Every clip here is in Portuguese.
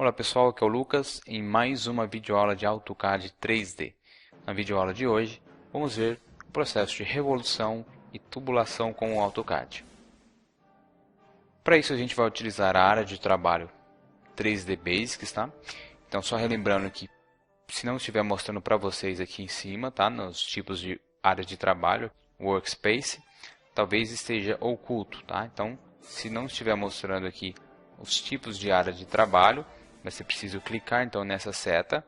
Olá pessoal, aqui é o Lucas em mais uma videoaula de AutoCAD 3D. Na videoaula de hoje, vamos ver o processo de revolução e tubulação com o AutoCAD. Para isso a gente vai utilizar a área de trabalho 3D Basics, tá? Então só relembrando que se não estiver mostrando para vocês aqui em cima, tá? Nos tipos de área de trabalho, Workspace, talvez esteja oculto, tá? Então se não estiver mostrando aqui os tipos de área de trabalho, você precisa clicar então nessa seta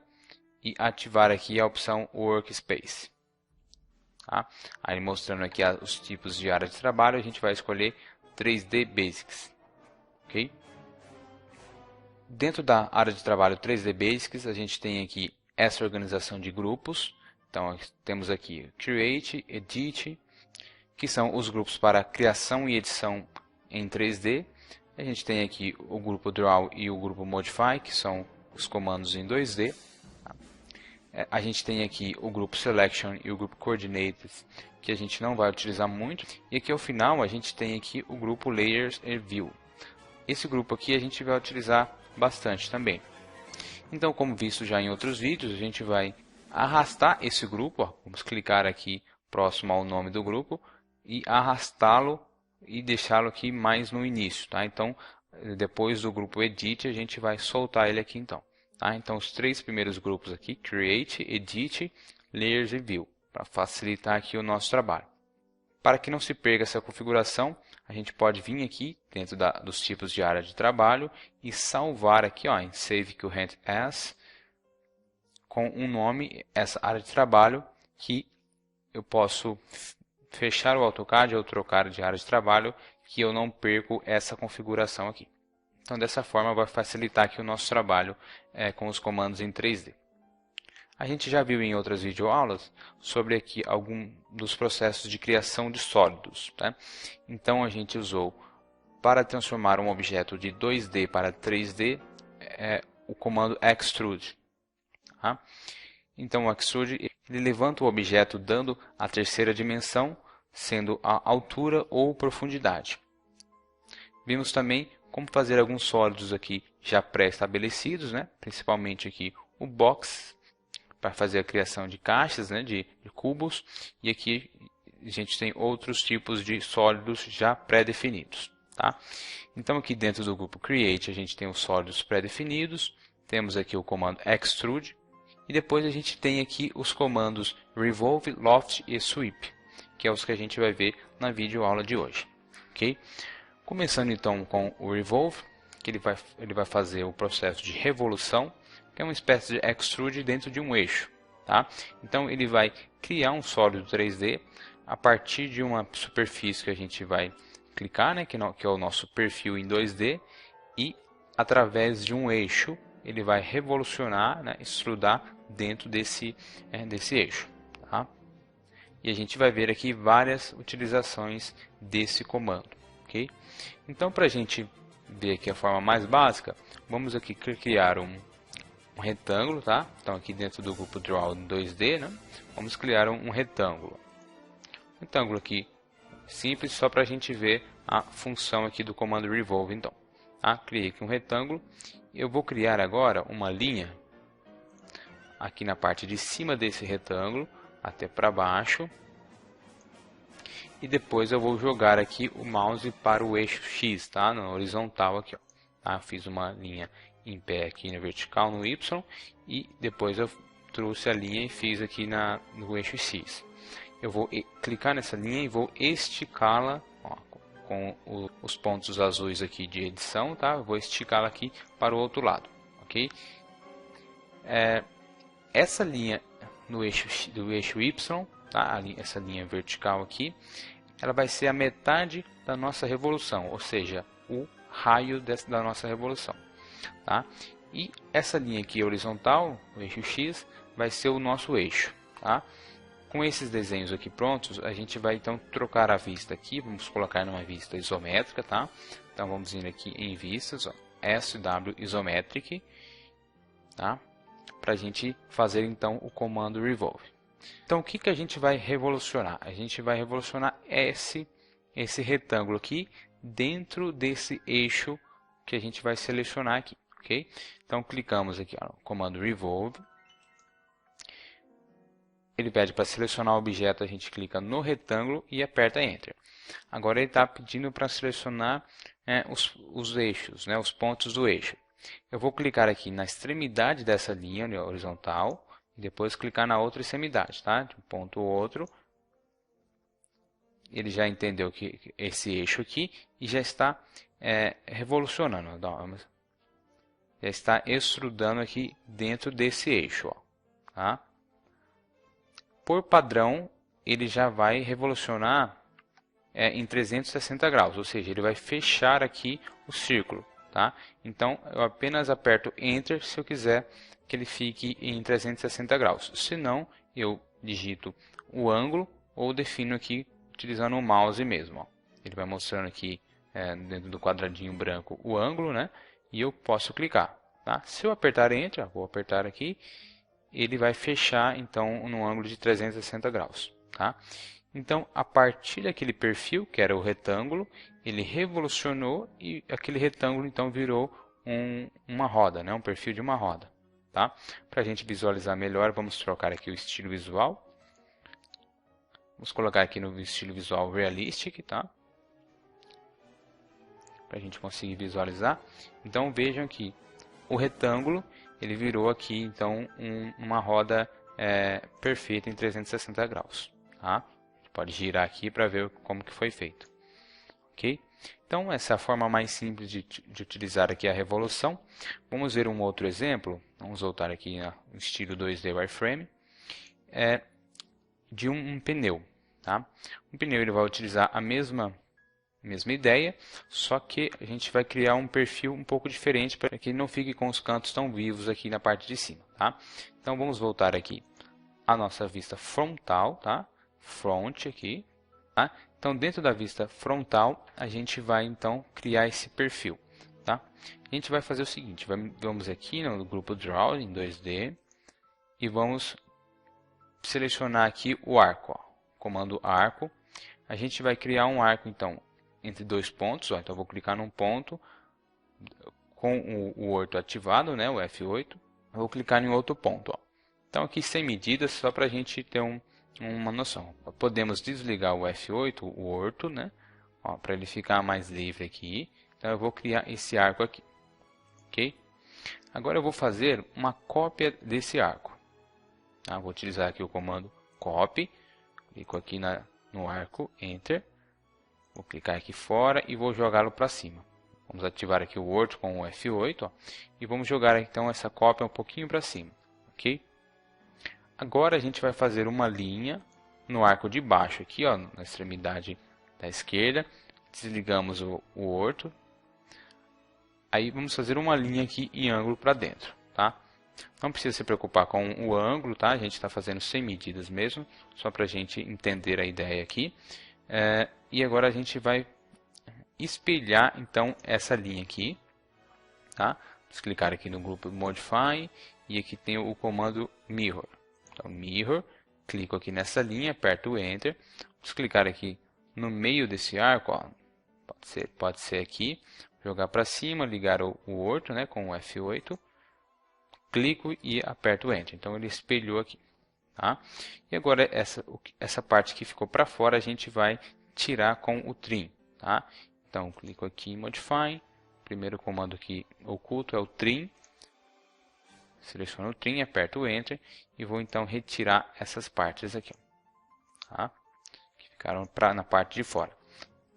e ativar aqui a opção Workspace. Tá? Aí mostrando aqui os tipos de área de trabalho, a gente vai escolher 3D Basics. Okay? Dentro da área de trabalho 3D Basics, a gente tem aqui essa organização de grupos. Então temos aqui Create, Edit, que são os grupos para criação e edição em 3D. A gente tem aqui o grupo Draw e o grupo Modify, que são os comandos em 2D. A gente tem aqui o grupo Selection e o grupo Coordinates, que a gente não vai utilizar muito. E aqui ao final a gente tem aqui o grupo Layers e View. Esse grupo aqui a gente vai utilizar bastante também. Então, como visto já em outros vídeos, a gente vai arrastar esse grupo. Ó, vamos clicar aqui próximo ao nome do grupo e arrastá-lo e deixá-lo aqui mais no início, tá? Então, depois do grupo Edit, a gente vai soltar ele aqui então, tá? Então, os três primeiros grupos aqui, Create, Edit, Layers e View, para facilitar aqui o nosso trabalho. Para que não se perca essa configuração, a gente pode vir aqui dentro dos tipos de área de trabalho e salvar aqui, ó, em Save Current As, com um nome, essa área de trabalho, que eu posso fechar o AutoCAD ou trocar de área de trabalho, que eu não perco essa configuração aqui. Então, dessa forma, vai facilitar aqui o nosso trabalho com os comandos em 3D. A gente já viu em outras videoaulas sobre aqui algum dos processos de criação de sólidos, tá? Então, a gente usou para transformar um objeto de 2D para 3D o comando Extrude. Tá? Então, o Extrude ele levanta o objeto dando a terceira dimensão, sendo a altura ou profundidade. Vimos também como fazer alguns sólidos aqui já pré-estabelecidos, né? Principalmente aqui o box, para fazer a criação de caixas, né? de cubos. E aqui a gente tem outros tipos de sólidos já pré-definidos. Tá? Então aqui dentro do grupo Create a gente tem os sólidos pré-definidos, temos aqui o comando Extrude, e depois a gente tem aqui os comandos Revolve, Loft e Sweep, que é os que a gente vai ver na videoaula de hoje. Okay? Começando então com o Revolve, que ele vai fazer o processo de revolução, que é uma espécie de extrude dentro de um eixo. Tá? Então ele vai criar um sólido 3D a partir de uma superfície que a gente vai clicar, né, que é o nosso perfil em 2D, e através de um eixo ele vai revolucionar, né, extrudar dentro desse eixo. Tá? E a gente vai ver aqui várias utilizações desse comando. Okay? Então, para a gente ver aqui a forma mais básica, vamos aqui criar um retângulo. Tá? Então, aqui dentro do grupo Draw 2D, né, vamos criar um retângulo. Retângulo aqui simples, só para a gente ver a função aqui do comando Revolve. Então, tá? Criei aqui um retângulo. Eu vou criar agora uma linha aqui na parte de cima desse retângulo até para baixo, e depois eu vou jogar aqui o mouse para o eixo X, tá? Na horizontal aqui, ó. Tá? Fiz uma linha em pé aqui na vertical no Y, e depois eu trouxe a linha e fiz aqui no eixo X. Eu vou clicar nessa linha e vou esticá-la com os pontos azuis aqui de edição, tá? Eu vou esticá-la aqui para o outro lado, ok? Essa linha do eixo Y, tá? Essa linha vertical aqui, ela vai ser a metade da nossa revolução, ou seja, o raio da nossa revolução, tá? E essa linha aqui horizontal, o eixo X, vai ser o nosso eixo, tá? Com esses desenhos aqui prontos, a gente vai então trocar a vista aqui, vamos colocar numa vista isométrica, tá? Então vamos vir aqui em vistas, ó, SW Isometric, tá? Para a gente fazer então o comando Revolve. Então o que a gente vai revolucionar? A gente vai revolucionar esse retângulo aqui dentro desse eixo que a gente vai selecionar aqui. ok? Então clicamos aqui, ó, no comando Revolve. Ele pede para selecionar o objeto, a gente clica no retângulo e aperta Enter. Agora ele está pedindo para selecionar os eixos, né, os pontos do eixo. Eu vou clicar aqui na extremidade dessa linha horizontal e depois clicar na outra extremidade, tá? De um ponto ao outro. Ele já entendeu que esse eixo aqui e já está revolucionando. Já está extrudando aqui dentro desse eixo, ó, tá? Por padrão, ele já vai revolucionar em 360 graus, ou seja, ele vai fechar aqui o círculo, tá? Então, eu apenas aperto Enter se eu quiser que ele fique em 360 graus. Se não, eu digito o ângulo ou defino aqui utilizando o mouse mesmo, ó. Ele vai mostrando aqui dentro do quadradinho branco o ângulo, né? E eu posso clicar, tá? Se eu apertar Enter, vou apertar aqui, ele vai fechar então no ângulo de 360 graus, tá? Então, a partir daquele perfil, que era o retângulo, ele revolucionou e aquele retângulo então virou uma roda, né? Um perfil de uma roda, tá? Para a gente visualizar melhor, vamos trocar aqui o estilo visual. Vamos colocar aqui no estilo visual Realistic, tá? Para a gente conseguir visualizar. Então, vejam que o retângulo, ele virou aqui então uma roda perfeita em 360 graus, tá? Pode girar aqui para ver como que foi feito, ok? Então essa é a forma mais simples de utilizar aqui a revolução. Vamos ver um outro exemplo. Vamos voltar aqui no estilo 2D Wireframe, de um pneu, tá? Um pneu ele vai utilizar a mesma ideia, só que a gente vai criar um perfil um pouco diferente para que ele não fique com os cantos tão vivos aqui na parte de cima, tá? Então vamos voltar aqui à nossa vista frontal, tá? Front aqui, tá? Então dentro da vista frontal a gente vai então criar esse perfil, tá? A gente vai fazer o seguinte, vamos aqui no grupo Draw em 2D e vamos selecionar aqui o arco, ó, comando arco. A gente vai criar um arco então entre dois pontos, ó. Então eu vou clicar num ponto com o orto ativado, né, o F8. Eu vou clicar em outro ponto, ó. Então aqui sem medidas, só para a gente ter uma noção. Podemos desligar o F8, o orto, né? Para ele ficar mais livre aqui. Então eu vou criar esse arco aqui, ok? Agora eu vou fazer uma cópia desse arco. Tá? Vou utilizar aqui o comando copy. Clico aqui no arco, enter. Vou clicar aqui fora e vou jogá-lo para cima. Vamos ativar aqui o orto com o F8, ó, e vamos jogar então essa cópia um pouquinho para cima, ok? Agora a gente vai fazer uma linha no arco de baixo aqui, ó, na extremidade da esquerda. Desligamos o orto. Aí vamos fazer uma linha aqui em ângulo para dentro, tá? Não precisa se preocupar com o ângulo, tá? A gente está fazendo sem medidas mesmo, só para a gente entender a ideia aqui. E agora a gente vai espelhar então essa linha aqui, tá? Vamos clicar aqui no grupo Modify e aqui tem o comando Mirror. Então, Mirror, clico aqui nessa linha, aperto o Enter. Vamos clicar aqui no meio desse arco, ó. Pode ser aqui, jogar para cima, ligar o orto, né, com o F8. Clico e aperto o Enter. Então ele espelhou aqui, tá? E agora essa parte que ficou para fora a gente vai tirar com o Trim, tá? Então clico aqui em Modify. Primeiro comando aqui oculto é o Trim. Seleciono o Trim, aperto o Enter e vou então retirar essas partes aqui, tá? Que ficaram na parte de fora.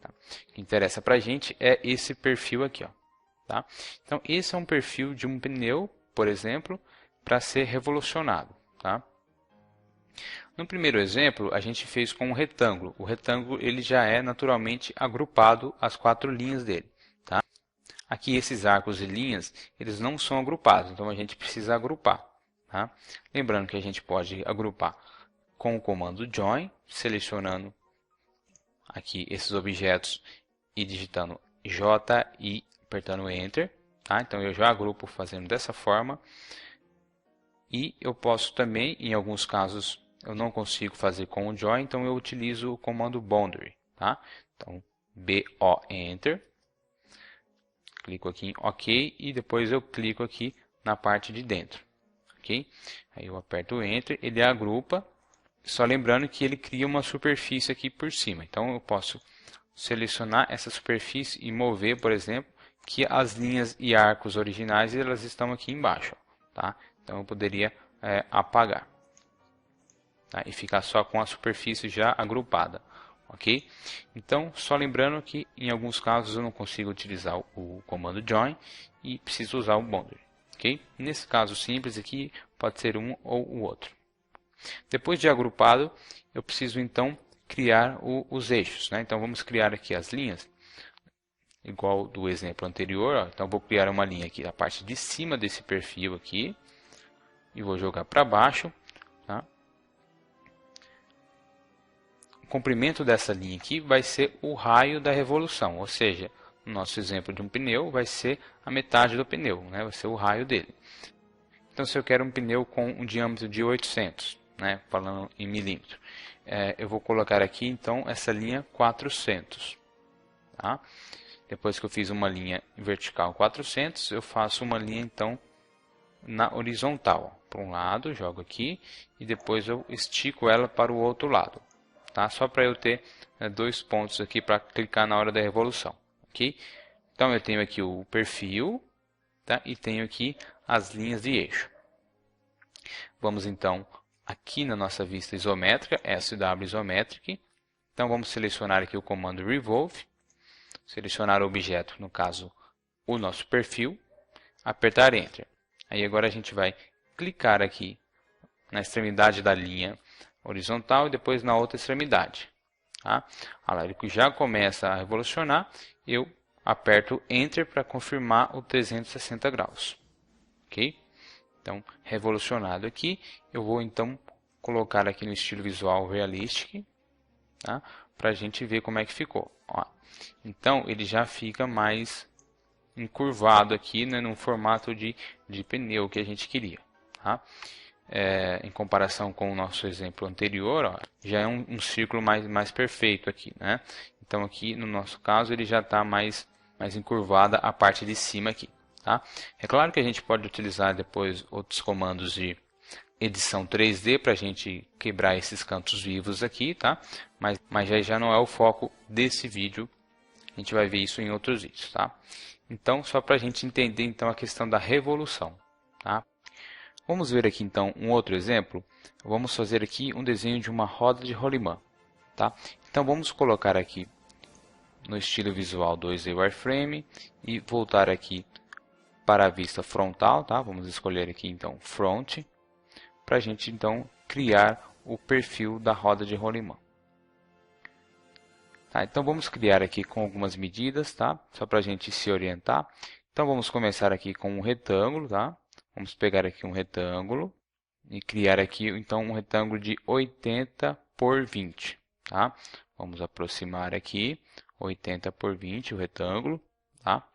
Tá? O que interessa para a gente é esse perfil aqui, ó, tá? Então esse é um perfil de um pneu, por exemplo, para ser revolucionado, tá? No primeiro exemplo a gente fez com um retângulo. O retângulo ele já é naturalmente agrupado as 4 linhas dele. Aqui esses arcos e linhas, eles não são agrupados, então a gente precisa agrupar, tá? Lembrando que a gente pode agrupar com o comando Join, selecionando aqui esses objetos e digitando J e apertando Enter, tá? Então eu já agrupo fazendo dessa forma. E eu posso também, em alguns casos, eu não consigo fazer com o Join, então eu utilizo o comando Boundary, tá? Então, BO Enter. Clico aqui em OK e depois eu clico aqui na parte de dentro. Ok? Aí eu aperto o Enter, ele agrupa, só lembrando que ele cria uma superfície aqui por cima. Então eu posso selecionar essa superfície e mover, por exemplo, que as linhas e arcos originais elas estão aqui embaixo. Tá? Então eu poderia apagar. Tá? E ficar só com a superfície já agrupada. Ok? Então, só lembrando que em alguns casos eu não consigo utilizar o comando join e preciso usar o boundary. Ok? Nesse caso simples aqui, pode ser um ou o outro. Depois de agrupado, eu preciso então criar os eixos. Né? Então vamos criar aqui as linhas, igual do exemplo anterior. Ó. Então vou criar uma linha aqui na parte de cima desse perfil aqui e vou jogar para baixo. Tá? O comprimento dessa linha aqui vai ser o raio da revolução, ou seja, no nosso exemplo de um pneu vai ser a metade do pneu, né? Vai ser o raio dele. Então se eu quero um pneu com um diâmetro de 800, né? Falando em milímetro, eu vou colocar aqui então essa linha 400. Tá? Depois que eu fiz uma linha vertical 400, eu faço uma linha então na horizontal. Para um lado, jogo aqui e depois eu estico ela para o outro lado. Tá? Só para eu ter dois pontos aqui para clicar na hora da revolução. Okay? Então eu tenho aqui o perfil, tá? E tenho aqui as linhas de eixo. Vamos então aqui na nossa vista isométrica, SW Isometric. Então vamos selecionar aqui o comando Revolve, selecionar o objeto, no caso o nosso perfil, apertar Enter. Aí agora a gente vai clicar aqui na extremidade da linha horizontal e depois na outra extremidade. Tá? Olha lá, ele já começa a revolucionar, eu aperto Enter para confirmar o 360 graus. Ok? Então, revolucionado aqui, eu vou então colocar aqui no estilo visual Realistic, tá? Para a gente ver como é que ficou. Ó. Então, ele já fica mais encurvado aqui, né, no formato de pneu que a gente queria. Tá? Em comparação com o nosso exemplo anterior, ó, já é um círculo mais perfeito aqui, né? Então aqui no nosso caso ele já está mais encurvada a parte de cima aqui, tá? É claro que a gente pode utilizar depois outros comandos de edição 3D para a gente quebrar esses cantos vivos aqui, tá? Mas já não é o foco desse vídeo. A gente vai ver isso em outros vídeos, tá? Então só para a gente entender então a questão da revolução, tá? Vamos ver aqui então um outro exemplo. Vamos fazer aqui um desenho de uma roda de rolimã. Tá? Então vamos colocar aqui no estilo visual 2D Wireframe e voltar aqui para a vista frontal. Tá? Vamos escolher aqui então Front, para a gente então criar o perfil da roda de rolimã. Tá? Então vamos criar aqui com algumas medidas, tá? Só para a gente se orientar. Então vamos começar aqui com um retângulo, tá? Vamos pegar aqui um retângulo e criar aqui então um retângulo de 80 por 20. Tá? Vamos aproximar aqui 80 por 20 o retângulo. Tá?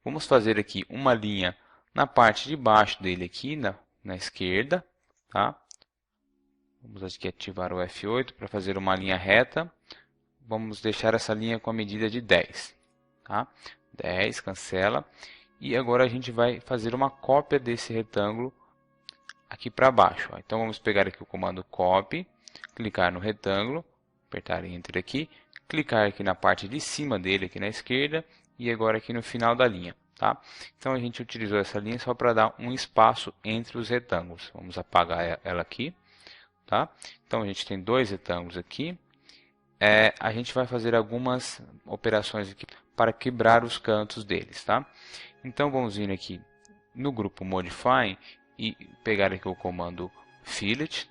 Vamos fazer aqui uma linha na parte de baixo dele aqui na esquerda. Tá? Vamos aqui ativar o F8 para fazer uma linha reta. Vamos deixar essa linha com a medida de 10. Tá? 10, cancela. E agora a gente vai fazer uma cópia desse retângulo aqui para baixo. Ó. Então vamos pegar aqui o comando copy, clicar no retângulo, apertar Enter aqui, clicar aqui na parte de cima dele, aqui na esquerda, e agora aqui no final da linha. Tá? Então a gente utilizou essa linha só para dar um espaço entre os retângulos. Vamos apagar ela aqui. Tá? Então a gente tem dois retângulos aqui. A gente vai fazer algumas operações aqui para quebrar os cantos deles. Tá? Então vamos vir aqui no grupo Modify e pegar aqui o comando Fillet,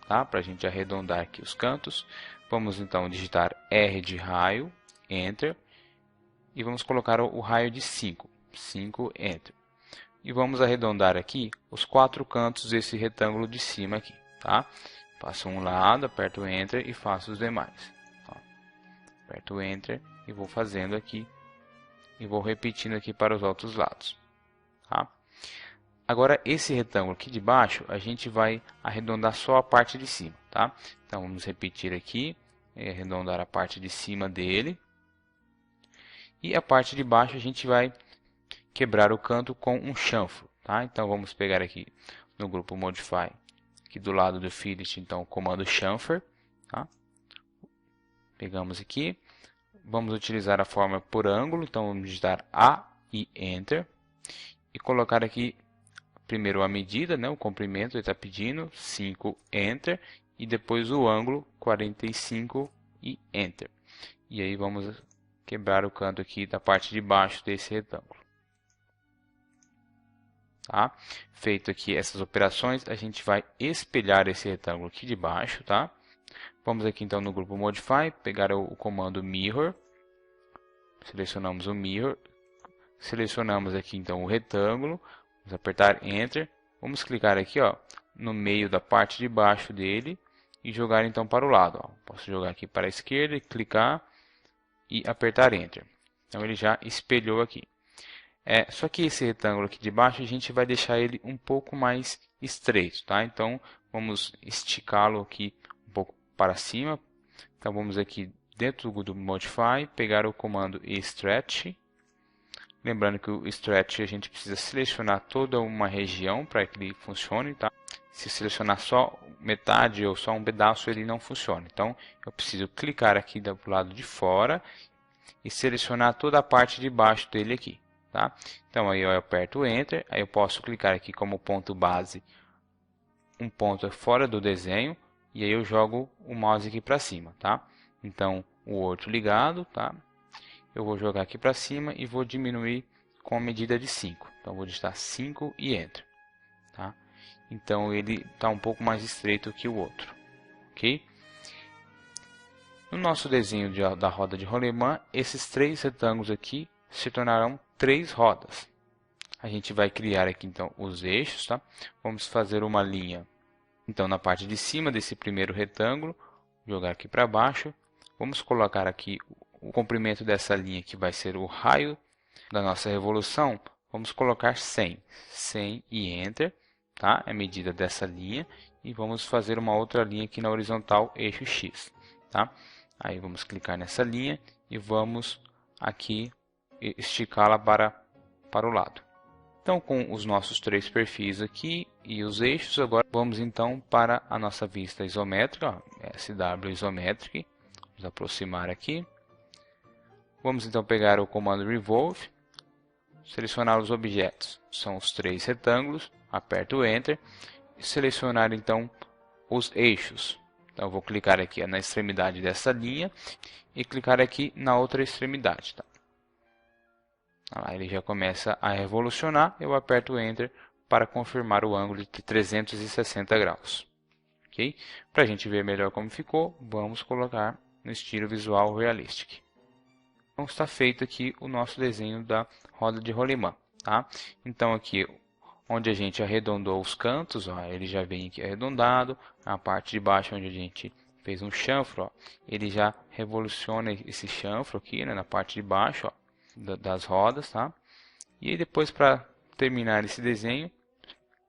tá? Para a gente arredondar aqui os cantos. Vamos então digitar R de raio, Enter, e vamos colocar o raio de 5, 5, Enter. E vamos arredondar aqui os 4 cantos desse retângulo de cima aqui, tá? Faço um lado, aperto Enter e faço os demais. Ó. Aperto Enter e vou fazendo aqui. E vou repetindo aqui para os outros lados. Tá? Agora, esse retângulo aqui de baixo, a gente vai arredondar só a parte de cima. Tá? Então, vamos repetir aqui, arredondar a parte de cima dele. E a parte de baixo a gente vai quebrar o canto com um chanfro, tá? Então vamos pegar aqui no grupo Modify, aqui do lado do Fillet, então o comando chamfer, tá? Pegamos aqui, vamos utilizar a forma por ângulo, então vamos digitar A e Enter e colocar aqui primeiro a medida, né, o comprimento ele está pedindo, 5, Enter, e depois o ângulo, 45 e Enter. E aí vamos quebrar o canto aqui da parte de baixo desse retângulo. Tá? Feito aqui essas operações, a gente vai espelhar esse retângulo aqui de baixo, tá? Vamos aqui então no grupo Modify, pegar o comando Mirror, selecionamos o Mirror, selecionamos aqui então o retângulo, vamos apertar Enter, vamos clicar aqui ó, no meio da parte de baixo dele e jogar então para o lado. Ó. Posso jogar aqui para a esquerda, clicar e apertar Enter. Então ele já espelhou aqui. Só que esse retângulo aqui de baixo a gente vai deixar ele um pouco mais estreito, tá? Então vamos esticá-lo aqui um pouco para cima. Então vamos aqui dentro do Modify, pegar o comando Stretch. Lembrando que o Stretch a gente precisa selecionar toda uma região para que ele funcione, tá? Se selecionar só metade ou só um pedaço ele não funciona. Então eu preciso clicar aqui do lado de fora e selecionar toda a parte de baixo dele aqui. Tá? Então aí eu aperto Enter, aí eu posso clicar aqui como ponto base, um ponto fora do desenho, e aí eu jogo o mouse aqui para cima, tá? Então o outro ligado, tá? Eu vou jogar aqui para cima e vou diminuir com a medida de 5. Então vou digitar 5 e Enter, tá? Então ele está um pouco mais estreito que o outro, ok? No nosso desenho da roda de rolemã, esses 3 retângulos aqui se tornarão 3 rodas. A gente vai criar aqui então os eixos, tá? Vamos fazer uma linha. Então na parte de cima desse primeiro retângulo, jogar aqui para baixo. Vamos colocar aqui o comprimento dessa linha que vai ser o raio da nossa revolução. Vamos colocar 100. 100 e Enter, tá? É a medida dessa linha. E vamos fazer uma outra linha aqui na horizontal, eixo X, tá? Aí vamos clicar nessa linha e vamos aqui esticá-la para o lado. Então, com os nossos 3 perfis aqui e os eixos, agora vamos então para a nossa vista isométrica, ó, SW Isometric. Vamos aproximar aqui. Vamos então pegar o comando Revolve, selecionar os objetos. São os 3 retângulos, aperto Enter e selecionar então os eixos. Então, eu vou clicar aqui na extremidade dessa linha e clicar aqui na outra extremidade, tá? Ele já começa a revolucionar, eu aperto Enter para confirmar o ângulo de 360 graus. Okay? Para a gente ver melhor como ficou, vamos colocar no estilo Visual Realistic. Então está feito aqui o nosso desenho da roda de rolimã. Tá? Então aqui onde a gente arredondou os cantos, ó, ele já vem aqui arredondado. A parte de baixo onde a gente fez um chanfro, ó, ele já revoluciona esse chanfro aqui, né, na parte de baixo, ó, das rodas, tá? E aí depois, para terminar esse desenho,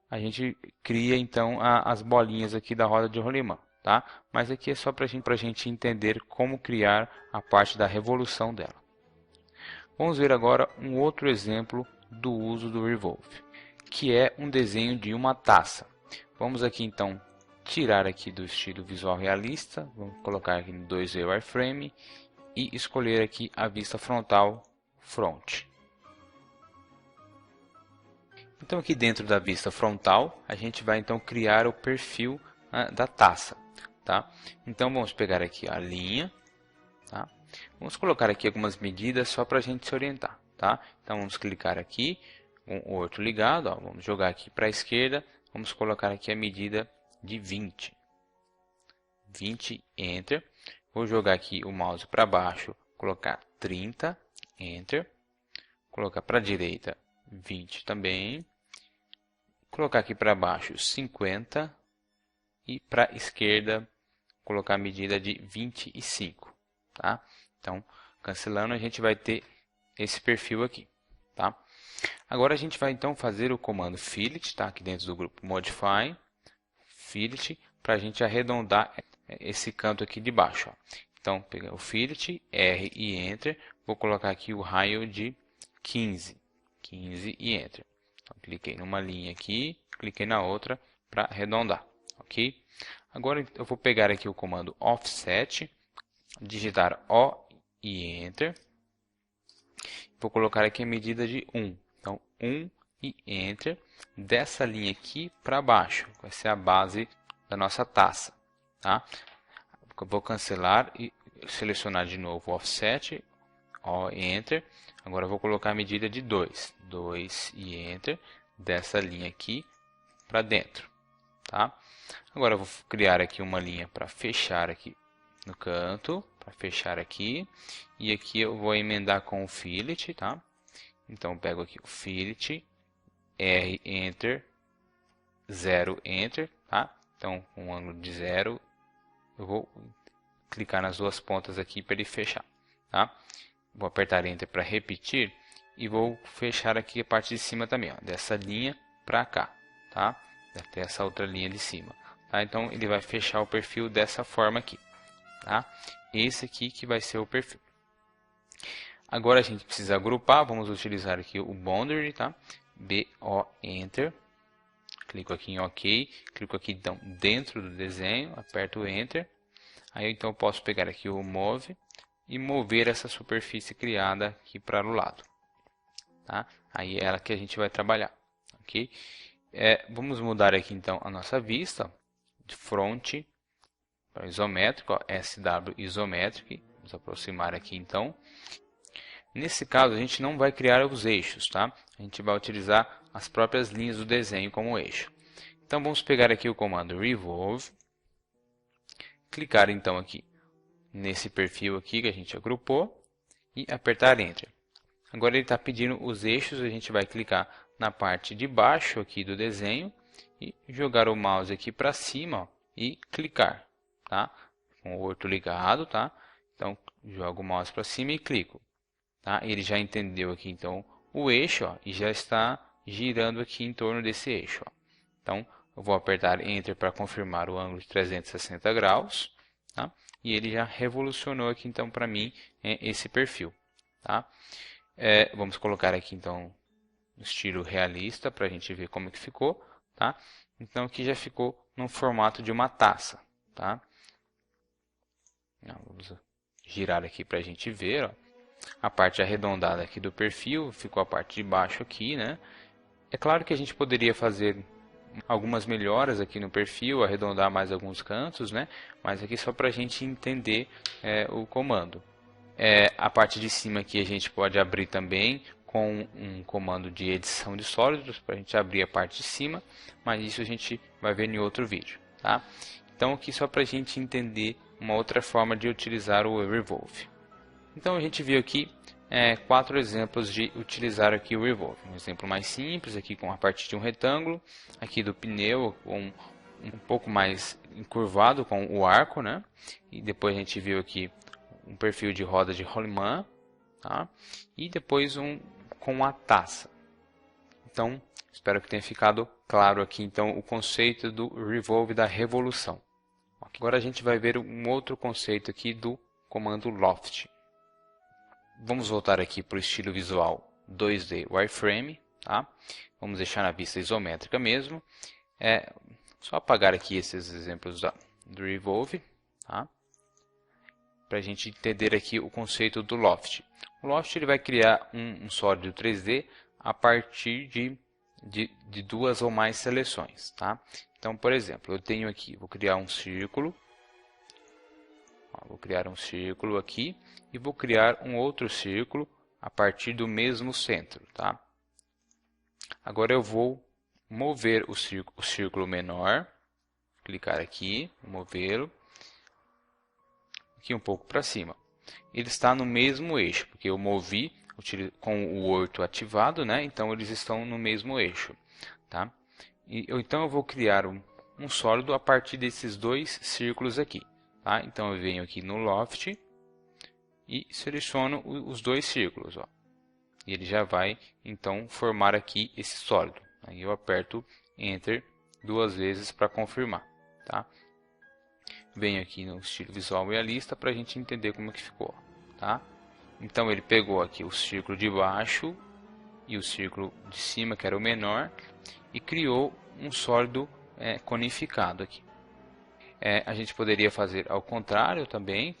a gente cria então as bolinhas aqui da roda de rolimã, tá? Mas aqui é só para a gente entender como criar a parte da revolução dela. Vamos ver agora um outro exemplo do uso do Revolve, que é um desenho de uma taça. Vamos aqui então tirar aqui do estilo visual realista, vamos colocar aqui no 2D Wireframe e escolher aqui a vista frontal Front. Então aqui dentro da vista frontal, a gente vai então criar o perfil da taça, tá? Então vamos pegar aqui a linha, tá? Vamos colocar aqui algumas medidas só para a gente se orientar, tá? Então vamos clicar aqui, com o outro ligado, ó, vamos jogar aqui para a esquerda, vamos colocar aqui a medida de 20. 20, Enter. Vou jogar aqui o mouse para baixo, colocar 30, Enter. Colocar para a direita 20 também. Colocar aqui para baixo 50. E para a esquerda colocar a medida de 25. Tá? Então, cancelando, a gente vai ter esse perfil aqui. Tá? Agora a gente vai então fazer o comando Fillet, tá? Aqui dentro do grupo Modify. Fillet, para a gente arredondar esse canto aqui de baixo. Ó. Então, pegar o Fillet, R e Enter, vou colocar aqui o raio de 15. 15 e Enter. Então, cliquei numa linha aqui, cliquei na outra para arredondar, ok? Agora eu vou pegar aqui o comando Offset, digitar O e Enter. Vou colocar aqui a medida de 1. Então, 1 e Enter. Dessa linha aqui para baixo, vai ser a base da nossa taça, tá? Vou cancelar e selecionar de novo o Offset, O e Enter. Agora eu vou colocar a medida de 2. 2 e Enter. Dessa linha aqui para dentro, tá? Agora eu vou criar aqui uma linha para fechar aqui no canto, para fechar aqui. E aqui eu vou emendar com o Fillet, tá? Então eu pego aqui o Fillet, R, Enter, 0, Enter, tá? Então com um ângulo de 0, eu vou clicar nas duas pontas aqui para ele fechar, tá? Vou apertar Enter para repetir e vou fechar aqui a parte de cima também, ó, dessa linha para cá, tá? Até essa outra linha de cima, tá? Então ele vai fechar o perfil dessa forma aqui, tá? Esse aqui que vai ser o perfil. Agora a gente precisa agrupar, vamos utilizar aqui o Boundary, tá? B-O, Enter. Clico aqui em OK, clico aqui então dentro do desenho, aperto Enter. Aí então eu posso pegar aqui o Move e mover essa superfície criada aqui para o lado, tá? Aí é ela que a gente vai trabalhar, ok? Vamos mudar aqui então a nossa vista de front para isométrico, ó, SW Isometric. Vamos aproximar aqui então. Nesse caso a gente não vai criar os eixos, tá? A gente vai utilizar as próprias linhas do desenho como eixo. Então vamos pegar aqui o comando Revolve, clicar então aqui nesse perfil aqui que a gente agrupou e apertar Enter. Agora ele está pedindo os eixos, a gente vai clicar na parte de baixo aqui do desenho e jogar o mouse aqui para cima, ó, e clicar, tá? Com o orto ligado, tá? Então jogo o mouse para cima e clico, tá? Ele já entendeu aqui então o eixo, ó, e já está girando aqui em torno desse eixo, ó. Então eu vou apertar Enter para confirmar o ângulo de 360 graus, tá? E ele já revolucionou aqui então para mim esse perfil, tá? Vamos colocar aqui então no estilo realista para a gente ver como que ficou, tá? Então aqui já ficou no formato de uma taça, tá? Vamos girar aqui para a gente ver, ó. A parte arredondada aqui do perfil, ficou a parte de baixo aqui, né? É claro que a gente poderia fazer algumas melhoras aqui no perfil, arredondar mais alguns cantos, né? Mas aqui só para a gente entender o comando. A parte de cima aqui a gente pode abrir também com um comando de edição de sólidos para a gente abrir a parte de cima, mas isso a gente vai ver em outro vídeo, tá? Então aqui só para a gente entender uma outra forma de utilizar o Revolve. Então a gente viu aqui 4 exemplos de utilizar aqui o Revolve. Um exemplo mais simples aqui com a parte de um retângulo, aqui do pneu com um pouco mais encurvado com o arco, né? E depois a gente viu aqui um perfil de roda de rolimã, tá? E depois um com a taça. Então espero que tenha ficado claro aqui então o conceito do Revolve da revolução. Agora a gente vai ver um outro conceito aqui do comando Loft. Vamos voltar aqui para o estilo visual 2D Wireframe, tá? Vamos deixar na vista isométrica mesmo. Só apagar aqui esses exemplos do Revolve, tá? Para a gente entender aqui o conceito do Loft. O Loft ele vai criar um sólido 3D a partir de duas ou mais seleções, tá? Então, por exemplo, eu tenho aqui, vou criar um círculo. Vou criar um círculo aqui e vou criar um outro círculo a partir do mesmo centro, tá? Agora eu vou mover o círculo menor, clicar aqui, movê-lo aqui um pouco para cima. Ele está no mesmo eixo, porque eu movi com o orto ativado, né? Então eles estão no mesmo eixo, tá? Então eu vou criar um sólido a partir desses dois círculos aqui. Tá? Então eu venho aqui no Loft e seleciono os dois círculos, ó. E ele já vai então formar aqui esse sólido. Aí eu aperto Enter duas vezes para confirmar, tá? Venho aqui no estilo visual realista para a gente entender como que ficou, tá? Então ele pegou aqui o círculo de baixo e o círculo de cima, que era o menor, e criou um sólido conificado aqui. A gente poderia fazer ao contrário também,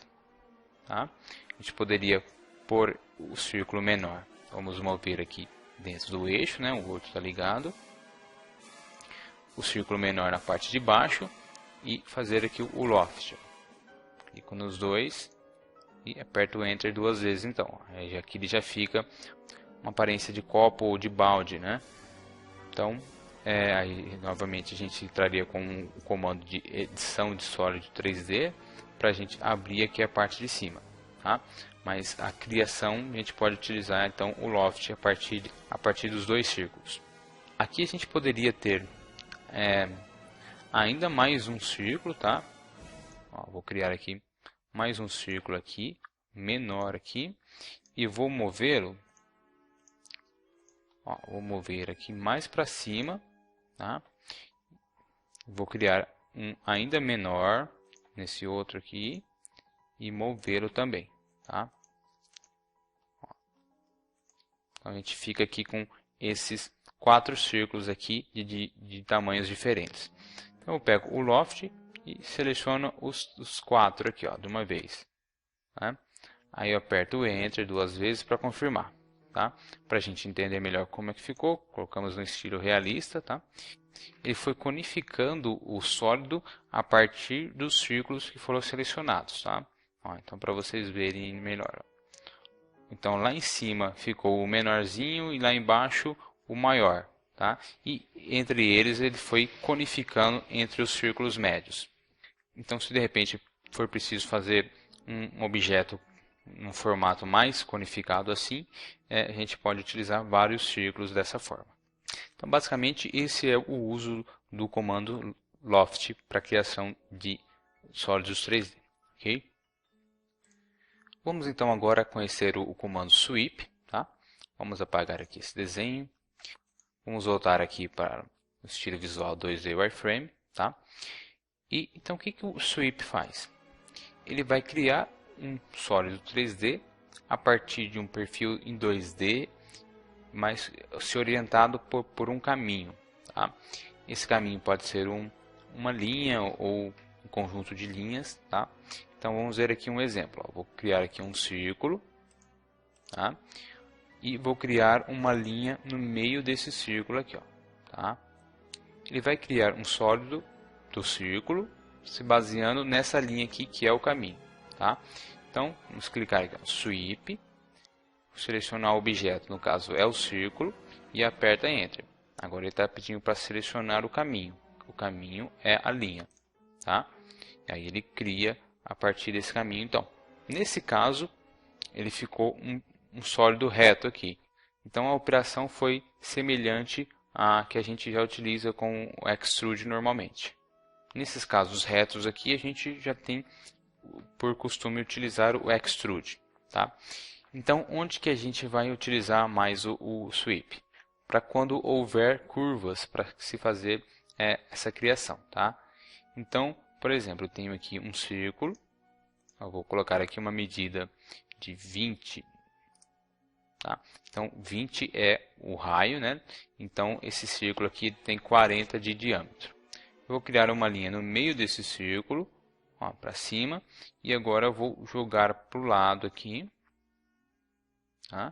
tá? A gente poderia pôr o círculo menor. Vamos mover aqui dentro do eixo, né? O outro está ligado. O círculo menor na parte de baixo e fazer aqui o loft. Clico nos dois e aperto o Enter duas vezes, então. Aí aqui ele já fica uma aparência de copo ou de balde, né? Então, aí novamente a gente entraria com o comando de edição de sólido 3D para a gente abrir aqui a parte de cima, tá? Mas a criação a gente pode utilizar então o loft a partir dos dois círculos. Aqui a gente poderia ter ainda mais um círculo, tá? Ó, vou criar aqui mais um círculo aqui, menor aqui, e vou movê-lo. Vou mover aqui mais para cima, tá? Vou criar um ainda menor nesse outro aqui e movê-lo também, tá? Então a gente fica aqui com esses 4 círculos aqui de tamanhos diferentes. Então eu pego o loft e seleciono os 4 aqui, ó, de uma vez, tá? Aí eu aperto o Enter duas vezes para confirmar, tá? Para a gente entender melhor como é que ficou, colocamos no estilo realista, tá? Ele foi conificando o sólido a partir dos círculos que foram selecionados, tá? Então para vocês verem melhor. Então lá em cima ficou o menorzinho e lá embaixo o maior, tá? E entre eles ele foi conificando entre os círculos médios. Então se de repente for preciso fazer um objeto num formato mais conificado assim, a gente pode utilizar vários círculos dessa forma. Então basicamente esse é o uso do comando loft para a criação de sólidos 3D, ok? Vamos então agora conhecer o comando sweep, tá? Vamos apagar aqui esse desenho. Vamos voltar aqui para o estilo visual 2D Wireframe, tá? E então o que o sweep faz? Ele vai criar um sólido 3D a partir de um perfil em 2D, mas se orientado por um caminho, tá? Esse caminho pode ser uma linha ou um conjunto de linhas, tá? Então vamos ver aqui um exemplo. Vou criar aqui um círculo, tá? E vou criar uma linha no meio desse círculo aqui, ó, tá? Ele vai criar um sólido do círculo se baseando nessa linha aqui que é o caminho, tá? Então vamos clicar aqui, ó, sweep, selecionar o objeto, no caso é o círculo, e aperta Enter. Agora ele está pedindo para selecionar o caminho. O caminho é a linha, tá? E aí ele cria a partir desse caminho. Então, nesse caso, ele ficou um sólido reto aqui. Então, a operação foi semelhante à que a gente já utiliza com o Extrude normalmente. Nesses casos retos aqui, a gente já tem por costume utilizar o Extrude, tá? Então, onde que a gente vai utilizar mais o sweep? Para quando houver curvas para se fazer essa criação, tá? Então, por exemplo, eu tenho aqui um círculo, eu vou colocar aqui uma medida de 20, tá? Então 20 é o raio, né? Então esse círculo aqui tem 40 de diâmetro. Eu vou criar uma linha no meio desse círculo, para cima, e agora eu vou jogar para o lado aqui, tá?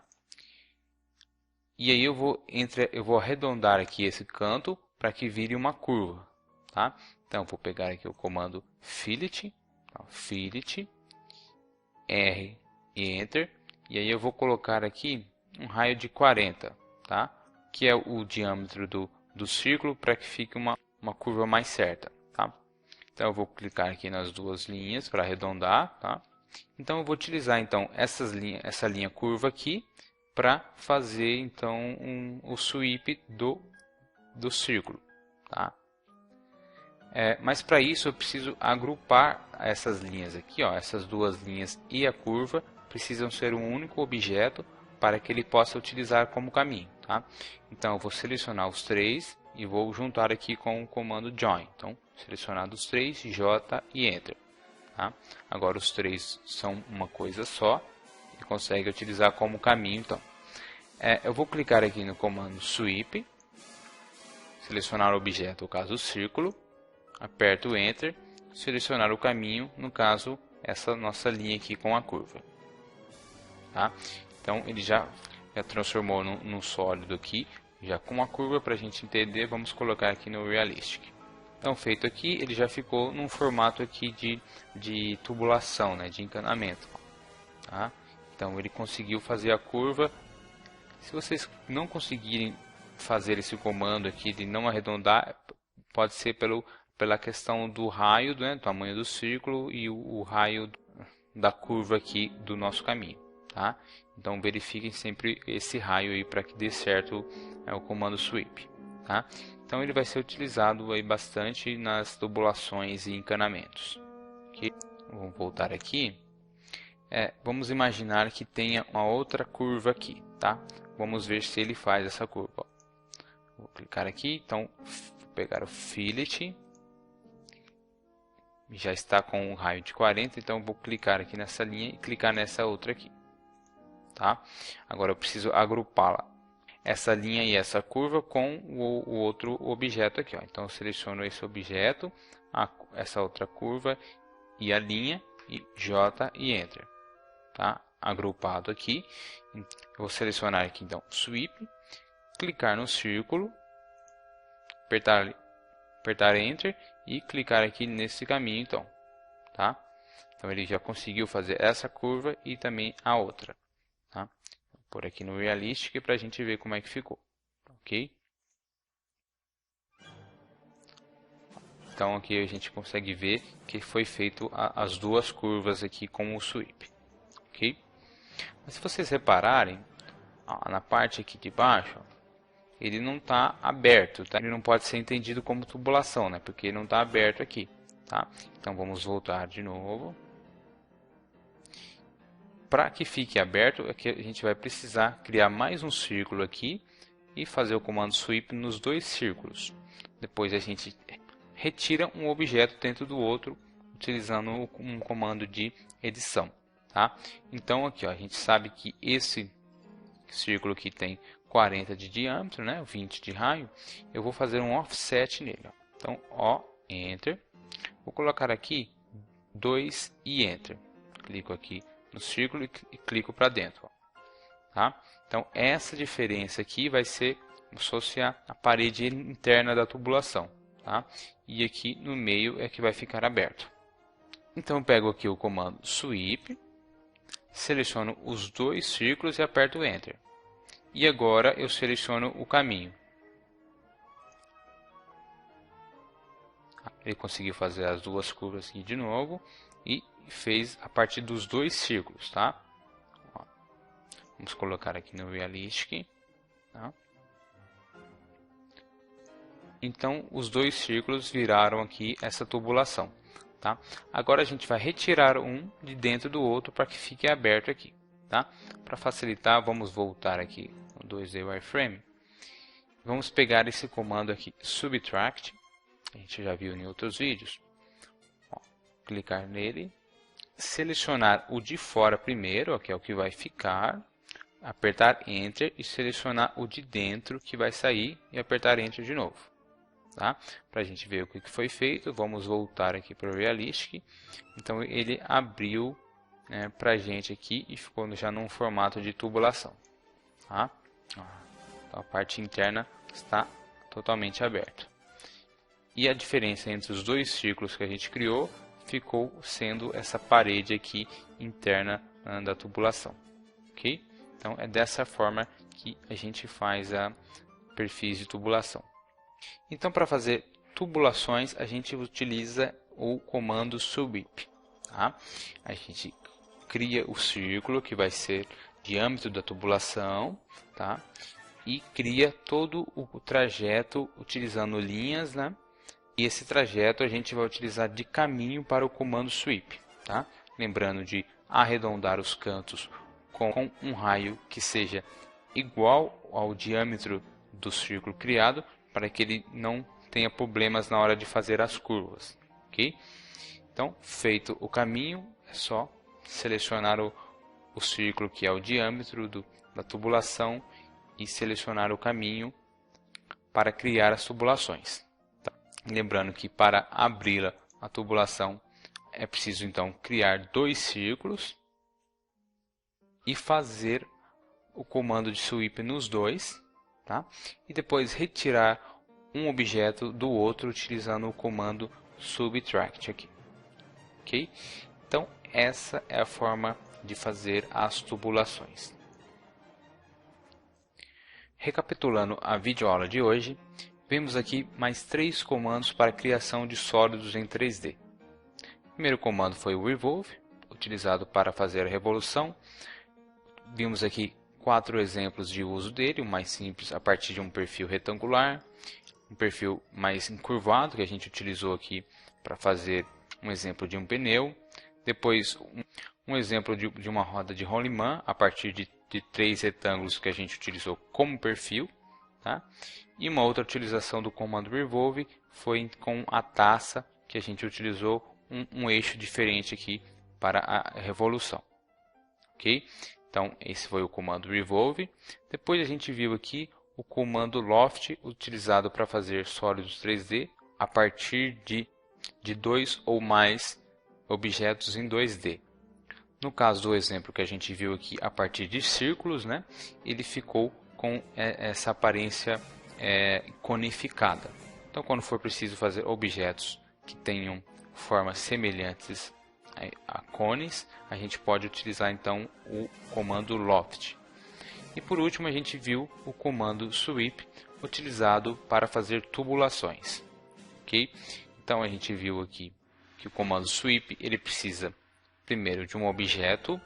E aí eu vou arredondar aqui esse canto para que vire uma curva, tá? Então vou pegar aqui o comando fillet, fillet, R e Enter, e aí eu vou colocar aqui um raio de 40, tá? Que é o diâmetro do círculo para que fique uma curva mais certa, tá? Então eu vou clicar aqui nas duas linhas para arredondar, tá? Então eu vou utilizar então essa linha curva aqui para fazer então o sweep do círculo, tá? Mas para isso eu preciso agrupar essas linhas aqui, ó, essas duas linhas e a curva precisam ser um único objeto para que ele possa utilizar como caminho, tá? Então eu vou selecionar os três e vou juntar aqui com o comando join. Então selecionado os três, J e Enter, tá? Agora os três são uma coisa só e consegue utilizar como caminho. Então, eu vou clicar aqui no comando sweep, selecionar o objeto, no caso o círculo, aperto Enter, selecionar o caminho, no caso essa nossa linha aqui com a curva. Tá? Então ele já transformou num sólido aqui, já com a curva. Para a gente entender, vamos colocar aqui no Realistic. Então feito aqui, ele já ficou num formato aqui de tubulação, né, de encanamento. Tá? Então ele conseguiu fazer a curva. Se vocês não conseguirem fazer esse comando aqui de não arredondar, pode ser pela questão do raio, né, do tamanho do círculo e o raio da curva aqui do nosso caminho. Tá? Então verifiquem sempre esse raio aí para que dê certo o comando sweep. Tá? Então ele vai ser utilizado aí bastante nas tubulações e encanamentos. Okay? Vamos voltar aqui. Vamos imaginar que tenha uma outra curva aqui. Tá? Vamos ver se ele faz essa curva. Vou clicar aqui, então vou pegar o fillet. Já está com um raio de 40, então vou clicar aqui nessa linha e clicar nessa outra aqui. Tá? Agora eu preciso agrupá-la, essa linha e essa curva, com o outro objeto aqui. Ó. Então eu seleciono esse objeto, essa outra curva e a linha, e J e Enter. Tá? Agrupado aqui. Eu vou selecionar aqui então Sweep, clicar no círculo, apertar Enter e clicar aqui nesse caminho então. Tá? Então ele já conseguiu fazer essa curva e também a outra. Tá? Por aqui no Realistic para a gente ver como é que ficou. Ok? Então aqui a gente consegue ver que foi feito as duas curvas aqui com o sweep. Ok? Mas se vocês repararem, na parte aqui de baixo, ele não está aberto. Tá? Ele não pode ser entendido como tubulação, né? Porque ele não está aberto aqui. Tá? Então vamos voltar de novo. Para que fique aberto, aqui a gente vai precisar criar mais um círculo aqui e fazer o comando sweep nos dois círculos. Depois a gente retira um objeto dentro do outro, utilizando um comando de edição. Tá? Então aqui ó, a gente sabe que esse círculo aqui tem 40 de diâmetro, né, 20 de raio. Eu vou fazer um offset nele. Ó. Então, Enter. Vou colocar aqui 2 e Enter. Clico aqui no círculo e clico para dentro. Ó. Tá? Então, essa diferença aqui vai ser como se fosse a parede interna da tubulação. Tá? E aqui no meio é que vai ficar aberto. Então, eu pego aqui o comando Sweep, seleciono os dois círculos e aperto Enter. E agora eu seleciono o caminho. Ele conseguiu fazer as duas curvas aqui de novo e fez a partir dos dois círculos, tá? Ó, vamos colocar aqui no Realistic. Tá? Então os dois círculos viraram aqui essa tubulação. Tá? Agora a gente vai retirar um de dentro do outro para que fique aberto aqui. Tá? Para facilitar, vamos voltar aqui no 2D Wireframe. Vamos pegar esse comando aqui, Subtract. A gente já viu em outros vídeos. Ó, clicar nele, selecionar o de fora primeiro, que é o que vai ficar, apertar Enter e selecionar o de dentro que vai sair e apertar Enter de novo. Tá? Para a gente ver o que foi feito, vamos voltar aqui para o Realistic. Então ele abriu para a gente aqui e ficou já num formato de tubulação. Tá? Então, a parte interna está totalmente aberta. E a diferença entre os dois círculos que a gente criou ficou sendo essa parede aqui interna da tubulação. Ok? Então é dessa forma que a gente faz a perfis de tubulação. Então para fazer tubulações a gente utiliza o comando sweep. Tá? A gente cria o círculo que vai ser o diâmetro da tubulação, tá? E cria todo o trajeto utilizando linhas, né? E esse trajeto a gente vai utilizar de caminho para o comando sweep. Tá? Lembrando de arredondar os cantos com um raio que seja igual ao diâmetro do círculo criado, para que ele não tenha problemas na hora de fazer as curvas. Okay? Então, feito o caminho, é só selecionar o círculo que é o diâmetro da tubulação e selecionar o caminho para criar as tubulações. Tá? Lembrando que para abrir a tubulação é preciso então criar 2 círculos e fazer o comando de sweep nos dois, tá? E depois retirar um objeto do outro utilizando o comando subtract aqui, ok? Então essa é a forma de fazer as tubulações. Recapitulando a videoaula de hoje, vemos aqui mais 3 comandos para a criação de sólidos em 3D. O primeiro comando foi o revolve, utilizado para fazer a revolução. Vimos aqui 4 exemplos de uso dele, o mais simples a partir de um perfil retangular, um perfil mais encurvado que a gente utilizou aqui para fazer um exemplo de um pneu, depois um exemplo de uma roda de rolimã a partir de 3 retângulos que a gente utilizou como perfil, tá? E uma outra utilização do comando revolve foi com a taça, que a gente utilizou um eixo diferente aqui para a revolução, ok? Então esse foi o comando revolve. Depois a gente viu aqui o comando loft, utilizado para fazer sólidos 3D a partir de 2 ou mais objetos em 2D. No caso do exemplo que a gente viu aqui a partir de círculos, né, ele ficou com essa aparência conificada. Então quando for preciso fazer objetos que tenham formas semelhantes a cones, a gente pode utilizar então o comando loft. E por último a gente viu o comando sweep, utilizado para fazer tubulações, ok? Então a gente viu aqui que o comando sweep ele precisa primeiro de um objeto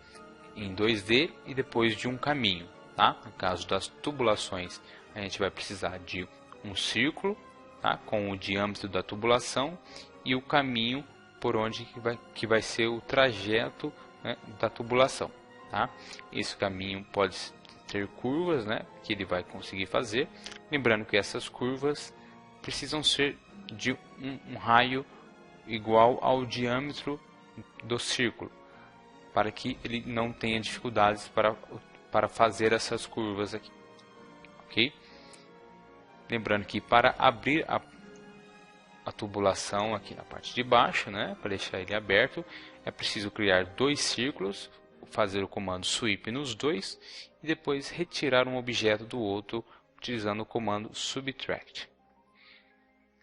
em 2D e depois de um caminho, tá? No caso das tubulações a gente vai precisar de um círculo, tá? Com o diâmetro da tubulação e o caminho por onde que vai ser o trajeto, né, da tubulação, tá? Esse caminho pode ter curvas, né, que ele vai conseguir fazer. Lembrando que essas curvas precisam ser de um raio igual ao diâmetro do círculo, para que ele não tenha dificuldades para fazer essas curvas aqui, ok? Lembrando que para abrir a tubulação aqui na parte de baixo, né, para deixar ele aberto, é preciso criar 2 círculos, fazer o comando sweep nos dois e depois retirar um objeto do outro utilizando o comando subtract.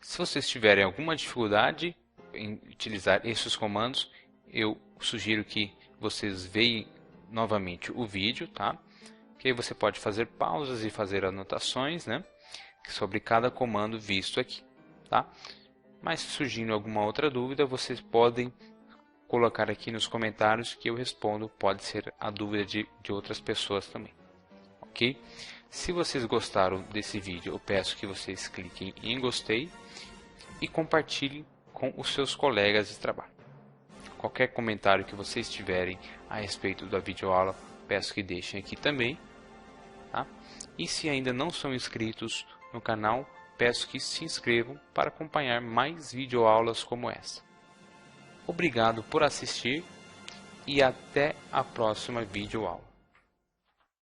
Se vocês tiverem alguma dificuldade em utilizar esses comandos, eu sugiro que vocês vejam novamente o vídeo, tá? Que aí você pode fazer pausas e fazer anotações, né, sobre cada comando visto aqui, tá? Mas surgindo alguma outra dúvida, vocês podem colocar aqui nos comentários que eu respondo. Pode ser a dúvida de outras pessoas também, ok? Se vocês gostaram desse vídeo, eu peço que vocês cliquem em gostei e compartilhem com os seus colegas de trabalho. Qualquer comentário que vocês tiverem a respeito da videoaula, peço que deixem aqui também, tá? E se ainda não são inscritos no canal, peço que se inscrevam para acompanhar mais videoaulas como essa. Obrigado por assistir e até a próxima videoaula.